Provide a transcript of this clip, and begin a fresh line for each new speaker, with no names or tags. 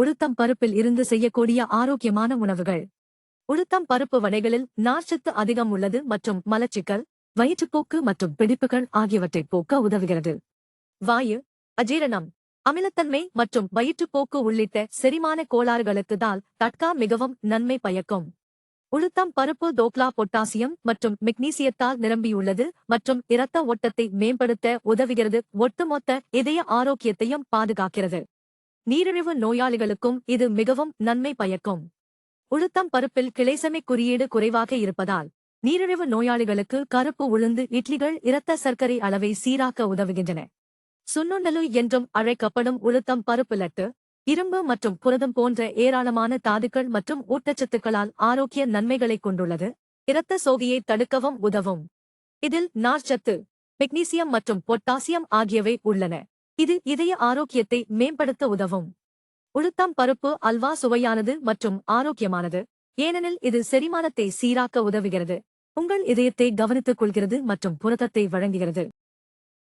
உளுத்தம் பருப்பில் இருந்து செய்யக்கூடிய ஆரோக்கியமான உணவுகள். உளுத்தம் பருப்பு வடைகளில் நார்ச்சத்து அதிகம் உள்ளது மற்றும் மலச்சிக்கல், வயிற்றுப்போக்கு மற்றும் பிடிப்புகள் ஆகியவற்றை போக்க உதவுகிறது. வாயு, அஜீரணம், அமிலத்தன்மை மற்றும் வயிற்றுப்போக்கு உள்ளிட்ட செரிமான கோளாறுகளுக்கு தால் தட்கா மிகவும் நன்மை பயக்கும். உளுத்தம் பருப்பு தோக்லா பொட்டாசியம் மற்றும் மெக்னீசியத்தால் நிரம்பியுள்ளது மற்றும் இரத்த ஓட்டத்தை மேம்படுத்த உதவுகிறது. ஒட்டுமொத்த இதய ஆரோக்கியத்தையும் பாதுகாக்கிறது. நீரிழிவு நோயாளிகளுக்கும் இது மிகவும் நன்மை பயக்கும். உளுத்தம் பருப்பில் கிளைசெமிக் குறியீடு குறைவாக இருப்பதால் நீரிழிவு நோயாளிகளுக்கு கருப்பு உளுந்து இட்லிகள் இரத்த சர்க்கரை அளவை சீராக்க உதவுகின்றன. சுண்ணுண்டலு என்றும் அழைக்கப்படும் உளுத்தம் பருப்பு லட்டு, இரும்பு மற்றும் புரதம் போன்ற ஏராளமான தாதுக்கள் மற்றும் ஊட்டச்சத்துக்களால் ஆரோக்கிய நன்மைகளைக் கொண்டுள்ளது. இரத்த சோகையை தடுக்கவும் உதவும். இதில் நார்ச்சத்து, மெக்னீசியம் மற்றும் பொட்டாசியம் ஆகியவை உள்ளன. இது இதய ஆரோக்கியத்தை மேம்படுத்த உதவும். உளுத்தம் பருப்பு அல்வா சுவையானது மற்றும் ஆரோக்கியமானது, ஏனெனில் இது செரிமானத்தை சீராக்க உதவுகிறது, உங்கள் இதயத்தை கவனித்துக் கொள்கிறது மற்றும் புரதத்தை வழங்குகிறது.